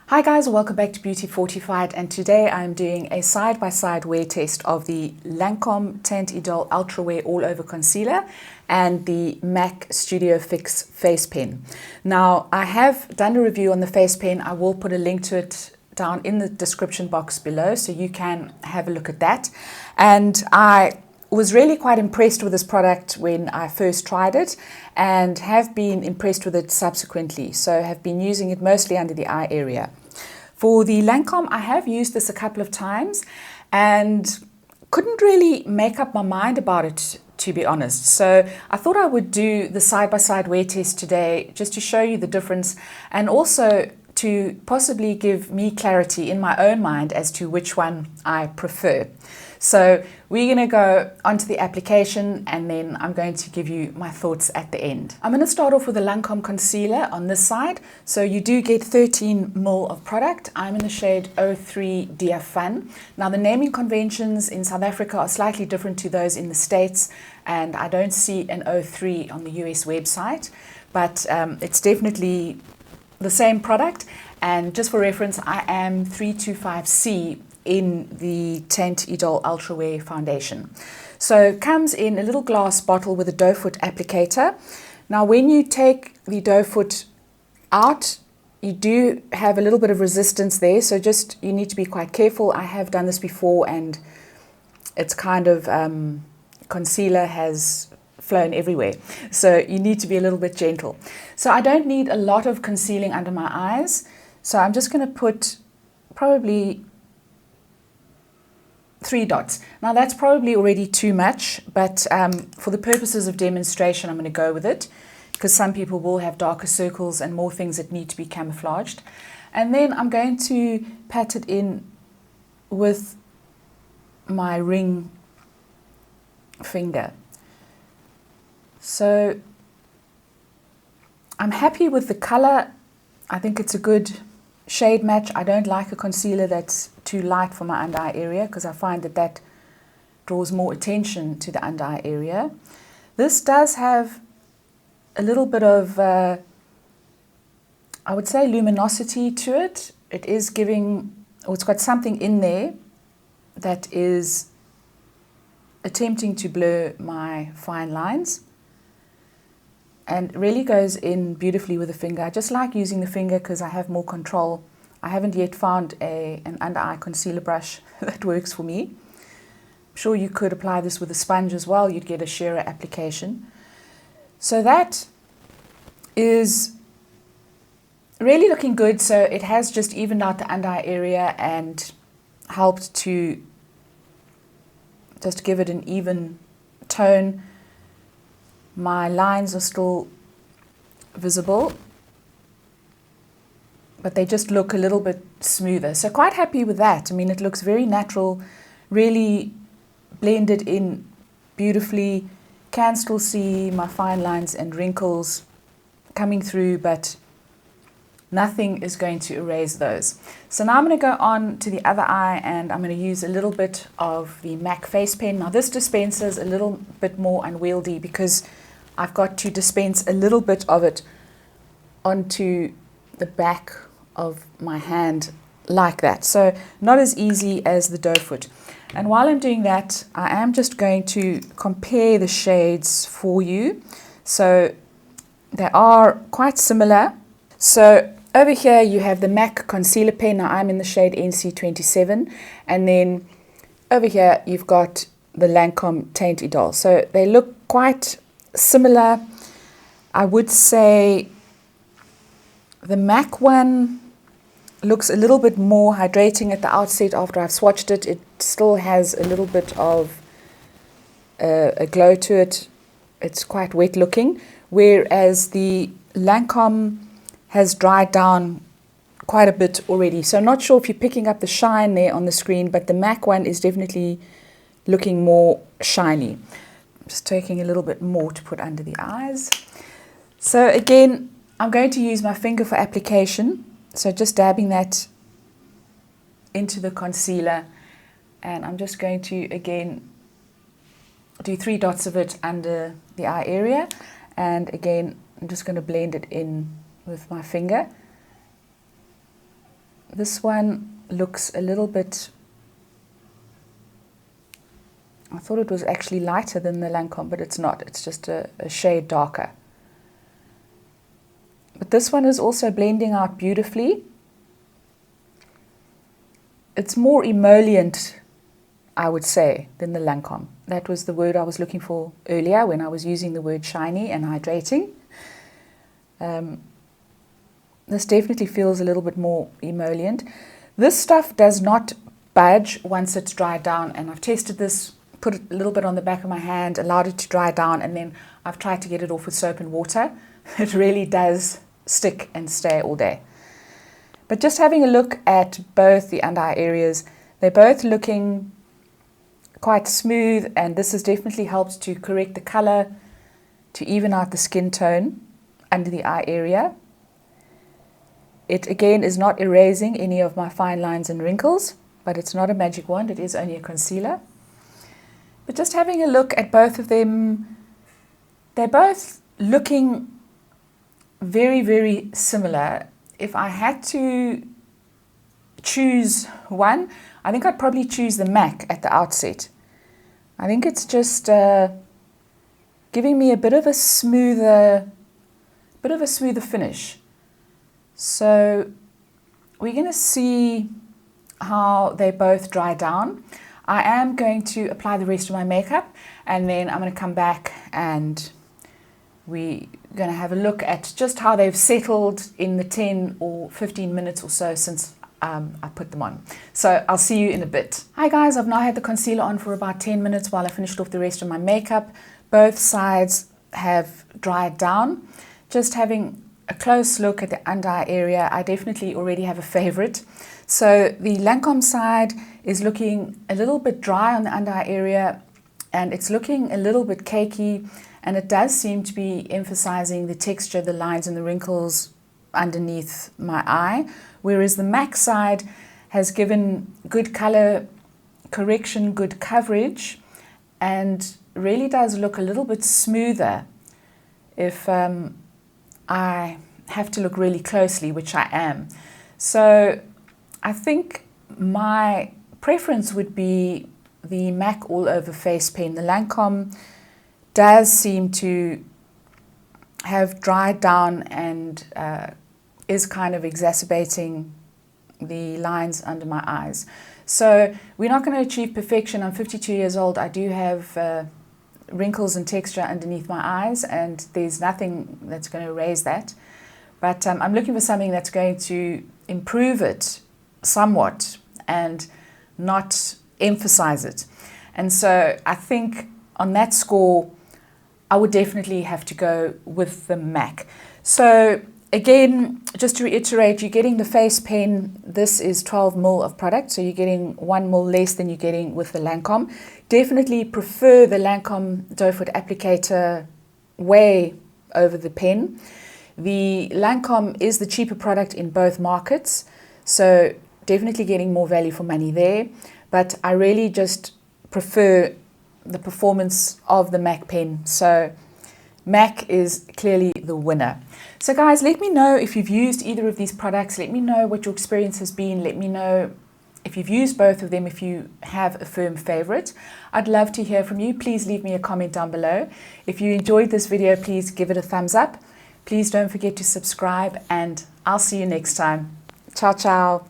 Hi guys, welcome back to Beauty Fortified, and today I'm doing a side-by-side wear test of the Lancome Teint Ultra Wear All Over Concealer and the MAC Studio Fix Face Pen. Now, I have done a review on the face pen. I will put a link to it down in the description box below so you can have a look at that. And I was really quite impressed with this product when I first tried it and have been impressed with it subsequently. So have been using it mostly under the eye area. For the Lancome, I have used this a couple of times and couldn't really make up my mind about it, to be honest. So I thought I would do the side-by-side wear test today just to show you the difference and also to possibly give me clarity in my own mind as to which one I prefer. So we're going to go onto the application and then I'm going to give you my thoughts at the end. I'm going to start off with the Lancome concealer on this side. So you do get 13 ml of product. I'm in the shade 03 Dear Fun. Now the naming conventions in South Africa are slightly different to those in the States, and I don't see an 03 on the US website, but it's definitely the same product. And just for reference, I am 325C in the Teint Ultra Wear foundation. So it comes in a little glass bottle with a doe foot applicator. Now when you take the doe foot out, you do have a little bit of resistance there, so just you need to be quite careful. I have done this before and it's kind of concealer has flown everywhere, so you need to be a little bit gentle. So I don't need a lot of concealing under my eyes, so I'm just going to put probably 3 dots. Now that's probably already too much, but for the purposes of demonstration I'm going to go with it, because some people will have darker circles and more things that need to be camouflaged. And then I'm going to pat it in with my ring finger. So I'm happy with the color. I think it's a good shade match. I don't like a concealer that's too light for my under eye area because I find that that draws more attention to the under eye area. This does have a little bit of, I would say, luminosity to it. It is giving, or it's got something in there that is attempting to blur my fine lines, and really goes in beautifully with the finger. I just like using the finger because I have more control. I haven't yet found an under-eye concealer brush that works for me. I'm sure you could apply this with a sponge as well. You'd get a sheerer application. So that is really looking good. So it has just evened out the under-eye area and helped to just give it an even tone. My lines are still visible, but they just look a little bit smoother. So quite happy with that. I mean, it looks very natural, really blended in beautifully. Can still see my fine lines and wrinkles coming through, but nothing is going to erase those. So now I'm going to go on to the other eye and I'm going to use a little bit of the MAC face pen. Now this dispenser is a little bit more unwieldy because I've got to dispense a little bit of it onto the back of my hand like that. So not as easy as the doe foot. And while I'm doing that, I am just going to compare the shades for you. So they are quite similar. So over here you have the MAC concealer pen. Now I'm in the shade NC27. And then over here you've got the Lancome Teint Idol. So they look quite similar. I would say the MAC one looks a little bit more hydrating at the outset. After I've swatched it, it still has a little bit of a glow to it. It's quite wet looking, whereas the Lancome has dried down quite a bit already. So I'm not sure if you're picking up the shine there on the screen, but the MAC one is definitely looking more shiny. Just taking a little bit more to put under the eyes. So again, I'm going to use my finger for application. So just dabbing that into the concealer, and I'm just going to again do 3 dots of it under the eye area, and again I'm just going to blend it in with my finger. This one looks a little bit, I thought it was actually lighter than the Lancome, but it's not. It's just a shade darker. But this one is also blending out beautifully. It's more emollient, I would say, than the Lancome. That was the word I was looking for earlier when I was using the word shiny and hydrating. This definitely feels a little bit more emollient. This stuff does not budge once it's dried down, and I've tested this, put it a little bit on the back of my hand, allowed it to dry down, and then I've tried to get it off with soap and water. It really does stick and stay all day. But just having a look at both the under eye areas, they're both looking quite smooth, and this has definitely helped to correct the color, to even out the skin tone under the eye area. It again is not erasing any of my fine lines and wrinkles, but it's not a magic wand, it is only a concealer. But just having a look at both of them, they're both looking very, very similar. If I had to choose one, I think I'd probably choose the MAC at the outset. I think it's just giving me a bit of a smoother finish. So we're going to see how they both dry down. I am going to apply the rest of my makeup, and then I'm going to come back and we're going to have a look at just how they've settled in the 10 or 15 minutes or so since I put them on. So I'll see you in a bit. Hi guys, I've now had the concealer on for about 10 minutes while I finished off the rest of my makeup. Both sides have dried down. Just having a close look at the under eye area, I definitely already have a favorite. So the Lancome side is looking a little bit dry on the under eye area, and it's looking a little bit cakey, and it does seem to be emphasizing the texture, the lines and the wrinkles underneath my eye, whereas the MAC side has given good color correction, good coverage, and really does look a little bit smoother if I have to look really closely, which I am. So I think my preference would be the MAC All Over Face Pen. The Lancome does seem to have dried down and is kind of exacerbating the lines under my eyes. So we're not going to achieve perfection. I'm 52 years old. I do have wrinkles and texture underneath my eyes, and there's nothing that's going to erase that. But I'm looking for something that's going to improve it somewhat and not emphasize it. And so I think on that score, I would definitely have to go with the MAC. So again, just to reiterate, you're getting the face pen. This is 12 ml of product, so you're getting 1 ml less than you're getting with the Lancome. Definitely prefer the Lancome doe foot applicator way over the pen. The Lancome is the cheaper product in both markets, so definitely getting more value for money there. But I really just prefer the performance of the MAC pen. So MAC is clearly the winner. So guys, let me know if you've used either of these products. Let me know what your experience has been. Let me know if you've used both of them, if you have a firm favorite. I'd love to hear from you. Please leave me a comment down below. If you enjoyed this video, please give it a thumbs up. Please don't forget to subscribe, and I'll see you next time. Ciao, ciao.